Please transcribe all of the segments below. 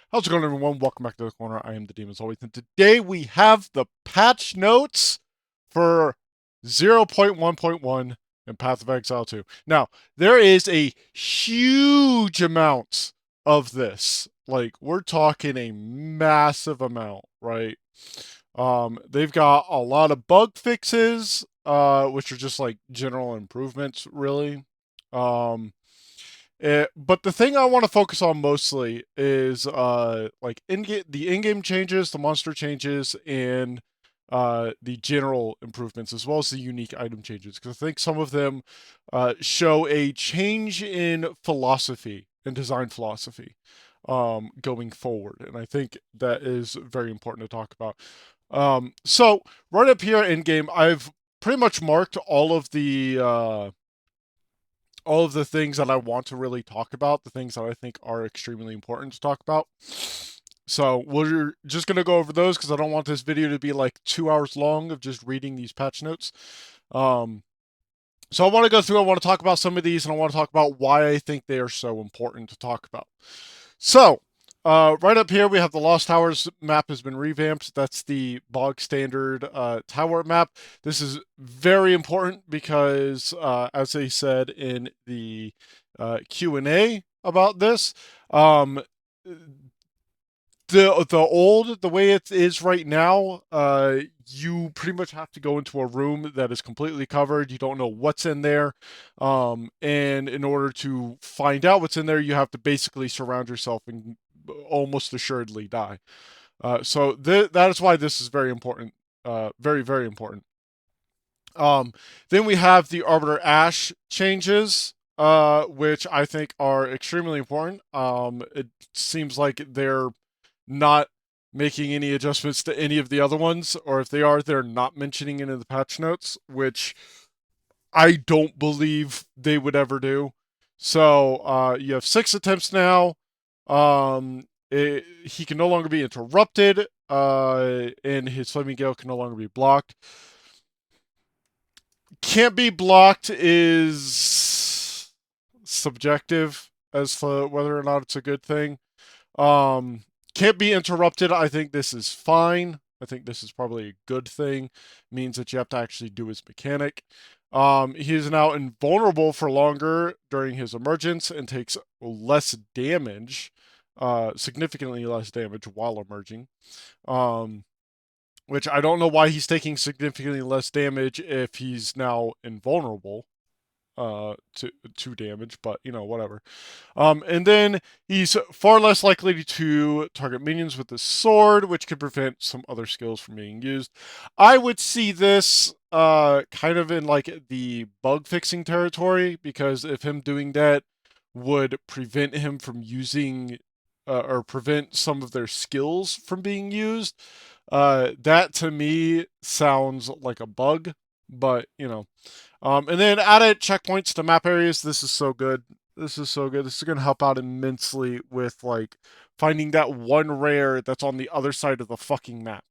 How's it going, everyone? Welcome back to the corner. I am the Demon as always, and today we have the patch notes for 0.1.1 and Path of Exile 2. Now, there is a huge amount of this. Like, we're talking a massive amount, right? They've got a lot of bug fixes, which are just like general improvements, really. Um, but the thing I want to focus on mostly is like the in-game changes, the monster changes, and the general improvements, as well as the unique item changes. Because I think some of them show a change in philosophy and design philosophy going forward, and I think that is very important to talk about. So right up here in game, I've pretty much marked all of the things that I want to really talk about, the things that I think are extremely important to talk about. So we're just going to go over those because I don't want this video to be like 2 hours long of just reading these patch notes. Um, so I want to go through, I want to talk about some of these, and I want to talk about why I think they are so important to talk about. So, right up here, we have the Lost Towers map has been revamped. That's the bog standard tower map. This is very important because, as they said in the Q&A about this, um, the way it is right now, you pretty much have to go into a room that is completely covered. You don't know what's in there, and in order to find out what's in there, you have to basically surround yourself and almost assuredly die. So that is why this is very important. Very important. Um, then we have the Arbiter Ash changes, which I think are extremely important. It seems like they're not making any adjustments to any of the other ones, or if they are, they're not mentioning it in the patch notes, which I don't believe they would ever do. So you have 6 attempts now. He can no longer be interrupted, and his flaming gale can no longer be blocked. Can't be blocked is subjective as to whether or not it's a good thing. Um, can't be interrupted. I think this is fine. I think this is probably a good thing. It means that you have to actually do his mechanic. He is now invulnerable for longer during his emergence and takes less damage, significantly less damage while emerging. Um, which I don't know why he's taking significantly less damage if he's now invulnerable to damage, but you know, whatever. And then he's far less likely to target minions with the sword, which could prevent some other skills from being used. I would see this kind of in like the bug fixing territory, because if him doing that would prevent him from using or prevent some of their skills from being used, that to me sounds like a bug, but you know. And then added checkpoints to map areas. This is so good. This is so good. This is going to help out immensely with like finding that one rare that's on the other side of the fucking map.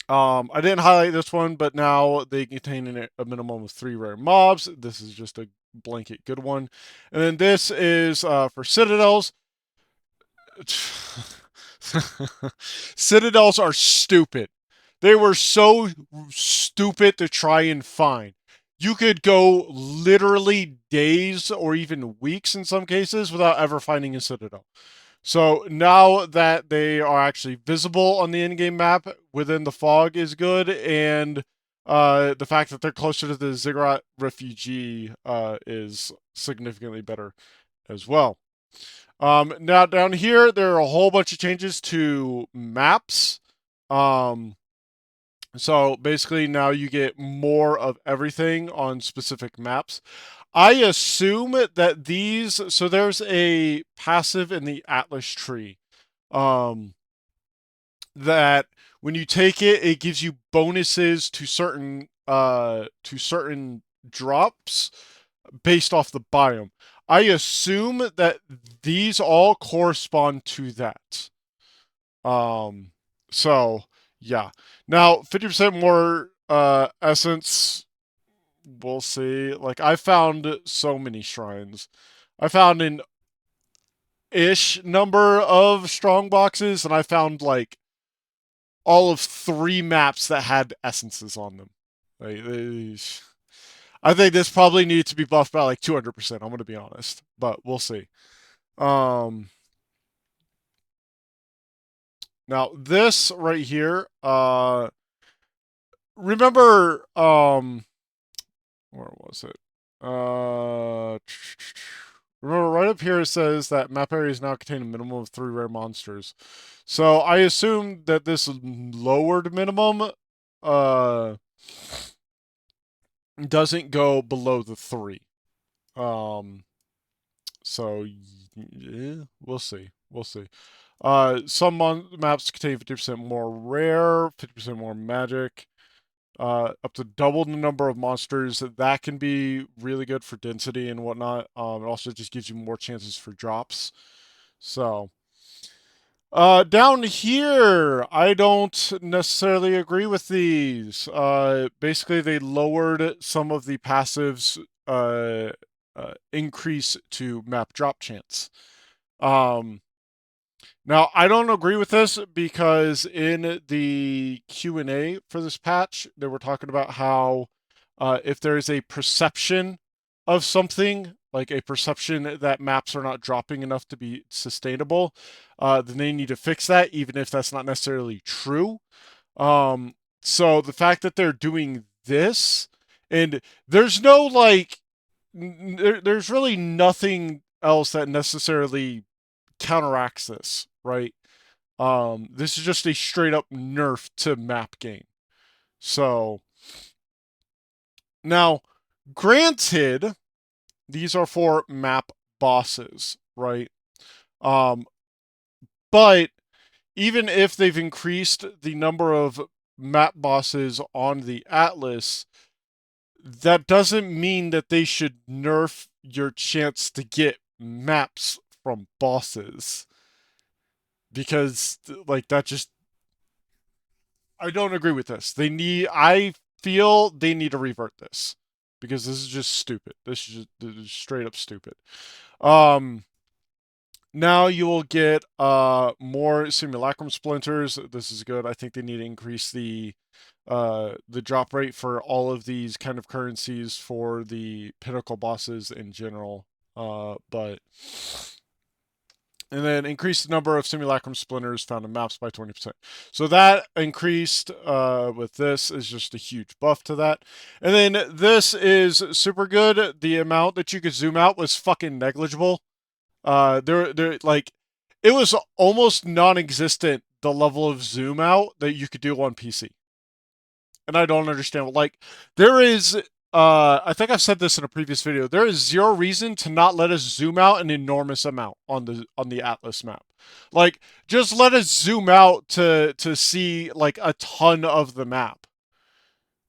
I didn't highlight this one, but now they contain a minimum of 3 rare mobs. This is just a blanket good one. And then this is for citadels. Citadels are stupid. They were so stupid to try and find. You could go literally days or even weeks in some cases without ever finding a citadel. So now that they are actually visible on the in-game map within the fog is good, and the fact that they're closer to the Ziggurat refugee is significantly better as well. Now down here, there are a whole bunch of changes to maps. Um, so basically, now you get more of everything on specific maps. I assume that these, so there's a passive in the Atlas tree, um, that when you take it, it gives you bonuses to certain drops based off the biome. I assume that these all correspond to that. Um, so yeah. Now 50% more essence. We'll see. Like I found so many shrines. I found ish number of strong boxes, and I found like all of 3 maps that had essences on them. Like, I think this probably needs to be buffed by like 200%. I'm gonna be honest, but we'll see. Um, Now this right here, remember, where was it? Remember right up here it says that map areas now contain a minimum of 3 rare monsters. So I assume that this lowered minimum, uh, doesn't go below the 3. Um, so yeah, we'll see. We'll see. Some maps contain 50% more rare, 50% more magic, up to double the number of monsters. That can be really good for density and whatnot. It also just gives you more chances for drops. So, down here, I don't necessarily agree with these. Basically, they lowered some of the passives, increase to map drop chance. Now, I don't agree with this because in the Q&A for this patch, they were talking about how if there is a perception of something, like a perception that maps are not dropping enough to be sustainable, then they need to fix that, even if that's not necessarily true. So the fact that they're doing this, and there's no like, there's really nothing else that necessarily counteracts this, right? This is just a straight up nerf to map game. So now, granted, these are for map bosses, right? Um, but even if they've increased the number of map bosses on the Atlas, that doesn't mean that they should nerf your chance to get maps from bosses. Because, like, that just. I don't agree with this. I feel they need to revert this. Because this is just stupid. This is straight up stupid. Um, Now you will get more simulacrum splinters. This is good. I think they need to increase the drop rate for all of these kind of currencies for the pinnacle bosses in general. But and then increase the number of simulacrum splinters found in maps by 20%. So that increased with this is just a huge buff to that. And then this is super good. The amount that you could zoom out was fucking negligible. There, like, it was almost non-existent, the level of zoom out that you could do on PC. And I don't understand. Like, there is, I think I've said this in a previous video. There is zero reason to not let us zoom out an enormous amount on the Atlas map. Like, just let us zoom out to see like a ton of the map.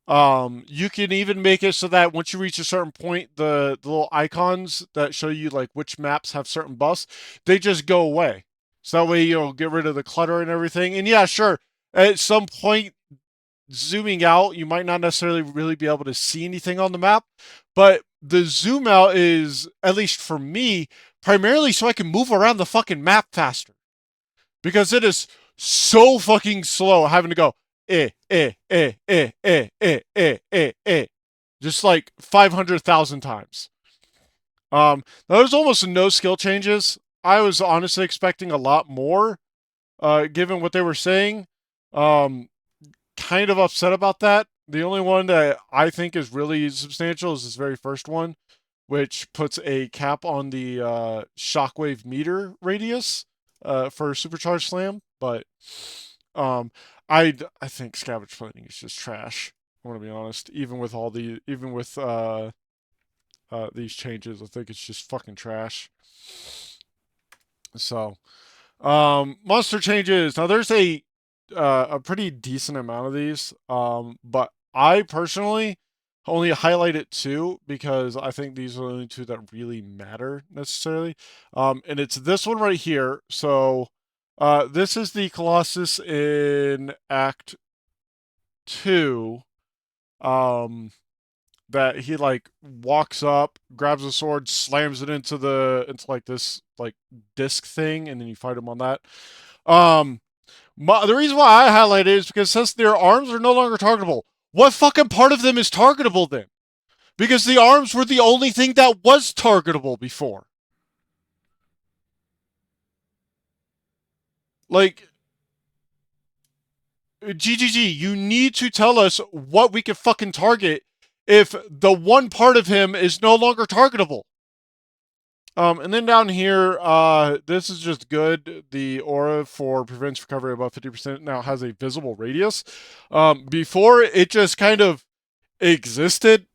You can even make it so that once you reach a certain point, the little icons that show you like which maps have certain buffs, they just go away. So that way you'll get rid of the clutter and everything. And yeah, sure, at some point, zooming out, you might not necessarily really be able to see anything on the map, but the zoom out is, at least for me, primarily so I can move around the fucking map faster. Because it is so fucking slow having to go just like 500,000 times. There's almost no skill changes. I was honestly expecting a lot more, given what they were saying. Kind of upset about that. The only one that I think is really substantial is this very first one, which puts a cap on the shockwave meter radius for supercharged slam. But um, I think scavenge plating is just trash. I'm gonna be honest. Even with these changes, I think it's just fucking trash. So, monster changes. Now there's a pretty decent amount of these. But I personally only highlighted 2 because I think these are the only 2 that really matter necessarily. And it's this one right here. So, this is the Colossus in Act 2. that he like walks up, grabs a sword, slams it into like this like disc thing, and then you fight him on that. Um, the reason why I highlight it is because since their arms are no longer targetable, what fucking part of them is targetable then? Because the arms were the only thing that was targetable before. Like, GGG, you need to tell us what we can fucking target if the one part of him is no longer targetable. And then down here, this is just good. The aura for prevents recovery above 50% now has a visible radius. Before, it just kind of existed,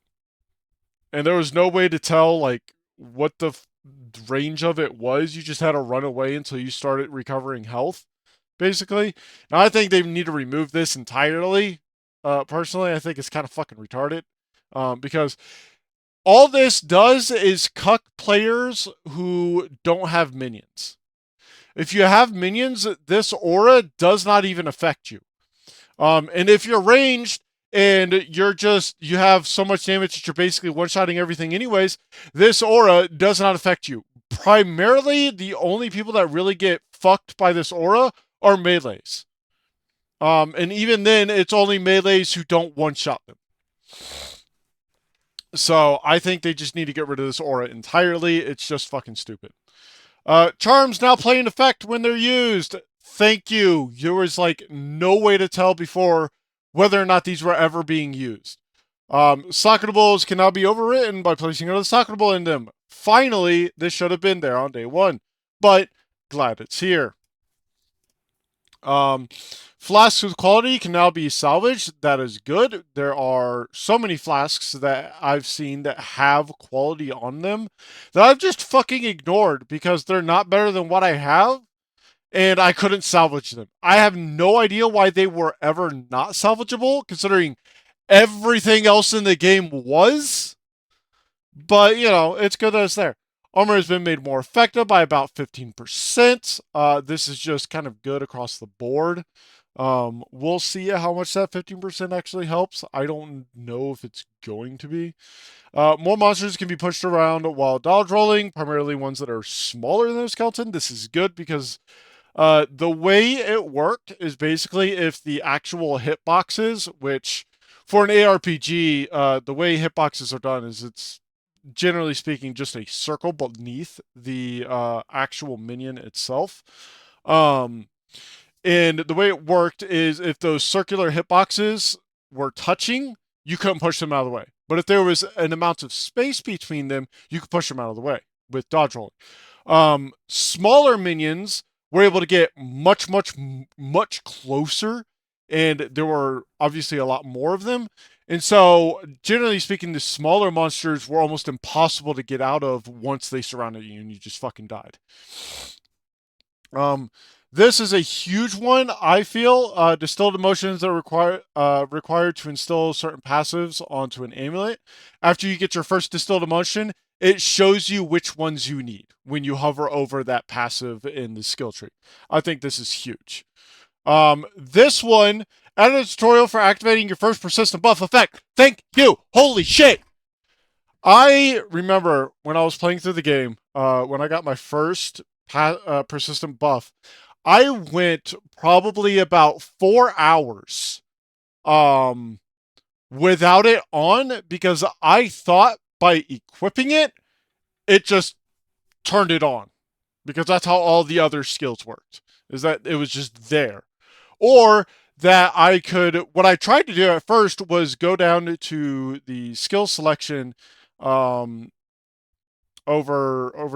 and there was no way to tell, like, what the range of it was. You just had to run away until you started recovering health, basically. Now, I think they need to remove this entirely. Personally, I think it's kind of fucking retarded. Because all this does is cuck players who don't have minions. If you have minions, this aura does not even affect you. And if you're ranged and you have so much damage that you're basically one-shotting everything anyways, this aura does not affect you. Primarily, the only people that really get fucked by this aura are melees. And even then, it's only melees who don't one-shot them. So I think they just need to get rid of this aura entirely. It's just fucking stupid. Charms now play an effect when they're used. Thank you. There was like no way to tell before whether or not these were ever being used. Socketables can now be overwritten by placing another socketable in them. Finally, this should have been there on day one, but glad it's here. Flasks with quality can now be salvaged. That is good. There are so many flasks that I've seen that have quality on them that I've just fucking ignored because they're not better than what I have, and I couldn't salvage them. I have no idea why they were ever not salvageable, considering everything else in the game was. But, you know, it's good that it's there. Armor has been made more effective by about 15%. This is just kind of good across the board. We'll see how much that 15% actually helps. I don't know if it's going to be. More monsters can be pushed around while dodge rolling, primarily ones that are smaller than a skeleton. This is good because the way it worked is basically if the actual hitboxes, which for an ARPG, the way hitboxes are done is it's generally speaking just a circle beneath the actual minion itself. And the way it worked is if those circular hitboxes were touching, you couldn't push them out of the way. But if there was an amount of space between them, you could push them out of the way with dodge rolling. Smaller minions were able to get much, much, much closer, and there were obviously a lot more of them. And so, generally speaking, the smaller monsters were almost impossible to get out of once they surrounded you and you just fucking died. This is a huge one, I feel. Distilled emotions that are required to instill certain passives onto an amulet. After you get your first distilled emotion, it shows you which ones you need when you hover over that passive in the skill tree. I think this is huge. This one, added a tutorial for activating your first persistent buff effect. Thank you. Holy shit. I remember when I was playing through the game, when I got my first persistent buff, I went probably about 4 hours without it on because I thought by equipping it, it just turned it on. Because that's how all the other skills worked, is that it was just there. Or that I could, what I tried to do at first was go down to the skill selection over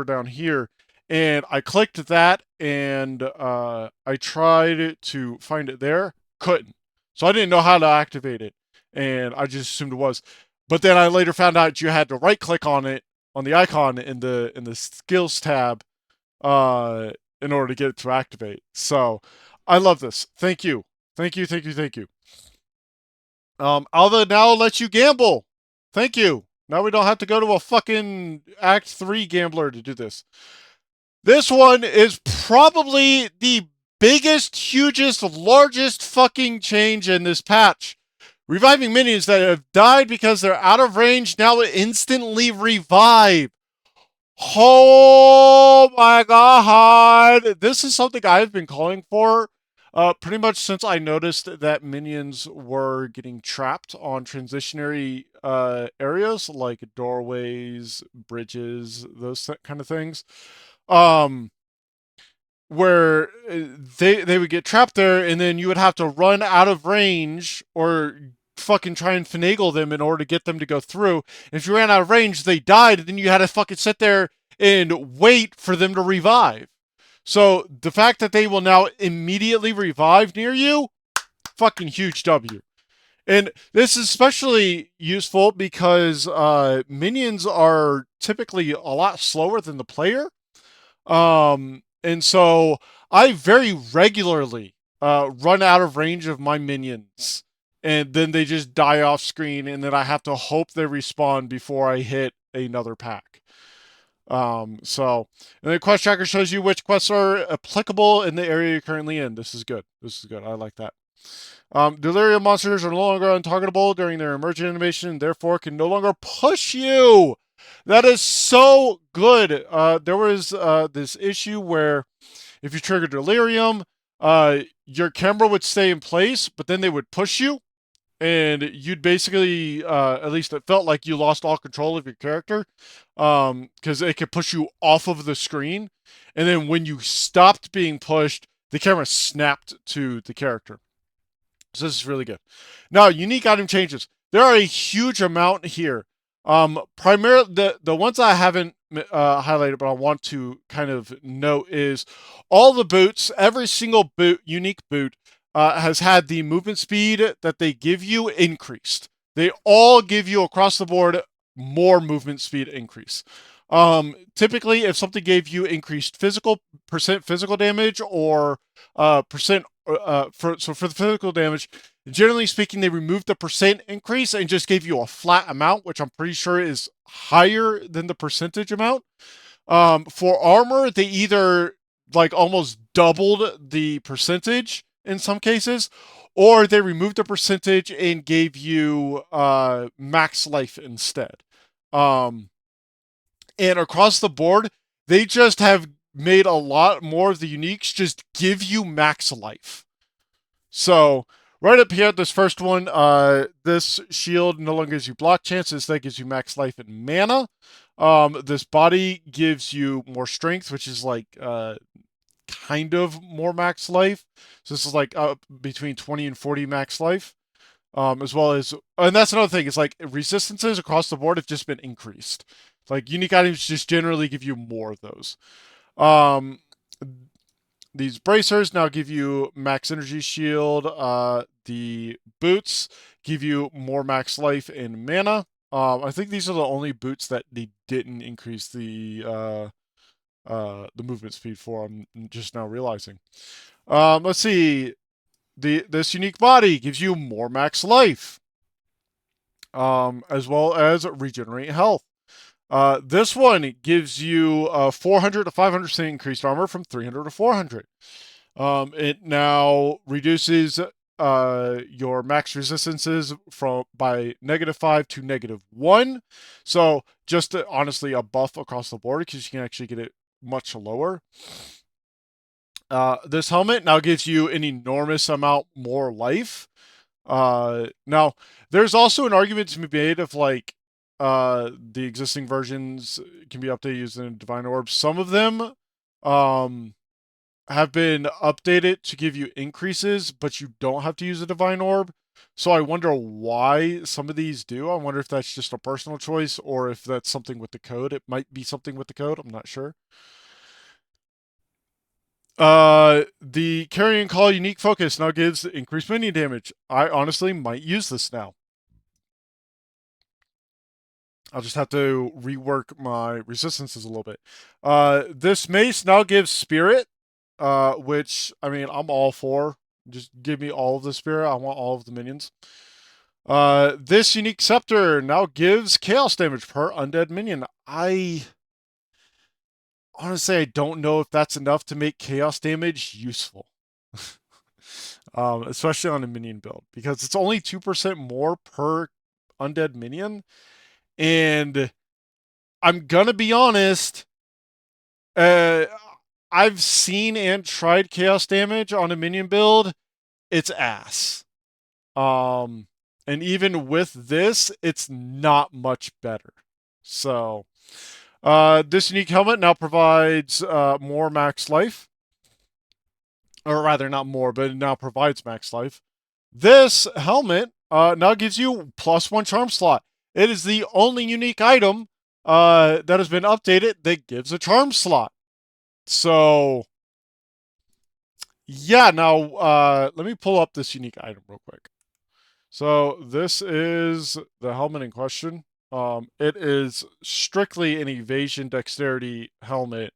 down here, and I clicked that, and I tried to find it there, couldn't. So I didn't know how to activate it, and I just assumed it was. But then I later found out you had to right click on it, on the icon in the skills tab, in order to get it to activate. So I love this. Thank you. Thank you, thank you, thank you. Alva now lets you gamble. Thank you. Now we don't have to go to a fucking Act 3 gambler to do this. This one is probably the biggest, hugest, largest fucking change in this patch. Reviving minions that have died because they're out of range now instantly revive. Oh my god! This is something I've been calling for pretty much since I noticed that minions were getting trapped on transitionary areas like doorways, bridges, those kind of things. Um, where they would get trapped there, and then you would have to run out of range or fucking try and finagle them in order to get them to go through. And if you ran out of range, they died, and then you had to fucking sit there and wait for them to revive. So the fact that they will now immediately revive near you, fucking huge W. And this is especially useful because minions are typically a lot slower than the player. And so I very regularly run out of range of my minions, and then they just die off screen, and then I have to hope they respawn before I hit another pack. And the quest tracker shows you which quests are applicable in the area you're currently in. This is good. This is good. I like that. Delirium monsters are no longer untargetable during their emergent animation, and therefore can no longer push you. That is so good. There was this issue where if you trigger Delirium, your camera would stay in place, but then they would push you, and you'd basically, at least it felt like you lost all control of your character, because it could push you off of the screen, and then when you stopped being pushed, the camera snapped to the character. So this is really good. Now, unique item changes. There are a huge amount here. Primarily, the ones I haven't highlighted, but I want to kind of note is all the boots. Every single boot, unique boot, has had the movement speed that they give you increased. They all give you across the board more movement speed increase. Typically, if something gave you increased physical damage or percent for the physical damage, generally speaking, they removed the percent increase and just gave you a flat amount, which I'm pretty sure is higher than the percentage amount. For armor, they either like almost doubled the percentage in some cases, or they removed the percentage and gave you max life instead. And across the board, they just have made a lot more of the uniques just give you max life. So right up here, this first one, this shield no longer gives you block chances. That gives you max life and mana. This body gives you more strength, which is like kind of more max life. So this is like between 20 and 40 max life. As well as, and that's another thing. It's like resistances across the board have just been increased. Like unique items just generally give you more of those. Um, these bracers now give you max energy shield. The boots give you more max life and mana. I think these are the only boots that they didn't increase the movement speed for. I'm just now realizing. Let's see. This unique body gives you more max life, as well as regenerate health. This one gives you 400 to 500% increased armor from 300 to 400. It now reduces your max resistances by -5 to -1. So just honestly a buff across the board because you can actually get it much lower. This helmet now gives you an enormous amount more life. Now, there's also an argument to be made of like the existing versions can be updated using Divine Orbs. Some of them have been updated to give you increases, but you don't have to use a Divine Orb. So I wonder why some of these do. I wonder if that's just a personal choice or if that's something with the code. It might be something with the code. I'm not sure. The Carrion Call unique focus now gives increased minion damage. I honestly might use this now. I'll just have to rework my resistances a little bit. This mace now gives spirit, which, I mean, I'm all for. Just give me all of the spirit. I want all of the minions. This unique scepter now gives chaos damage per undead minion. I honestly, I don't know if that's enough to make chaos damage useful. especially on a minion build, because it's only 2% more per undead minion. And I'm gonna be honest, uh, I've seen and tried chaos damage on a minion build. It's ass. Um, and even with this, it's not much better. So, this unique helmet now provides more max life, or rather, not more, but it now provides max life. This helmet now gives you +1 charm slot. It is the only unique item that has been updated that gives a charm slot. So, yeah, now let me pull up this unique item real quick. So, this is the helmet in question. It is strictly an evasion dexterity helmet.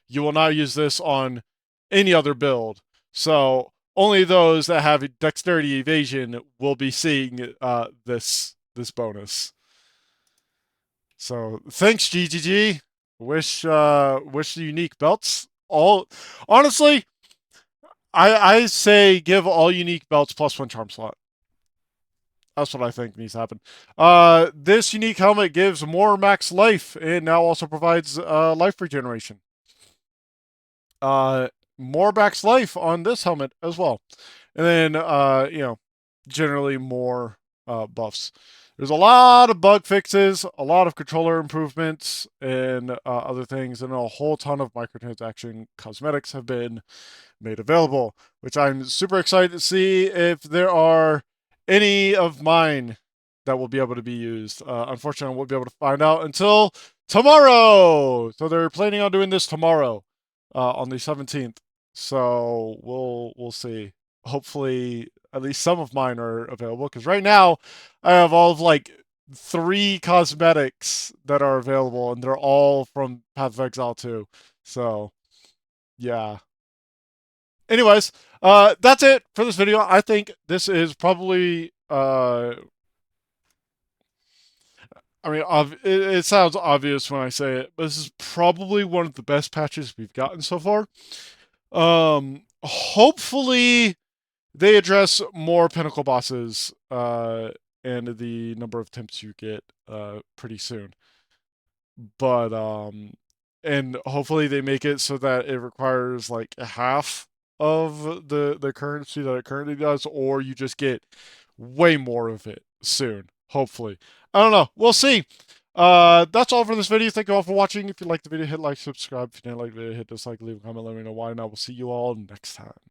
You will not use this on any other build. So, only those that have dexterity evasion will be seeing this bonus. So, thanks GGG. Wish the unique belts all. Honestly, I say give all unique belts +1 charm slot. That's what I think needs to happen. This unique helmet gives more max life and now also provides life regeneration. More max life on this helmet as well. And then, generally more buffs. There's a lot of bug fixes, a lot of controller improvements, and other things, and a whole ton of microtransaction cosmetics have been made available, which I'm super excited to see if there are any of mine that will be able to be used. Unfortunately, I won't be able to find out until tomorrow. So they're planning on doing this tomorrow, on the 17th. So we'll see. Hopefully, at least some of mine are available, because right now I have all of like 3 cosmetics that are available, and they're all from Path of Exile 2. So yeah. Anyways, that's it for this video. I think this is probably I mean, it sounds obvious when I say it, but this is probably one of the best patches we've gotten so far. Hopefully they address more pinnacle bosses and the number of attempts you get pretty soon. But and hopefully they make it so that it requires like half of the currency that it currently does, or you just get way more of it soon. Hopefully, I don't know. We'll see. That's all for this video. Thank you all for watching. If you liked the video, hit like, subscribe. If you didn't like the video, hit dislike, leave a comment, let me know why, and I will see you all next time.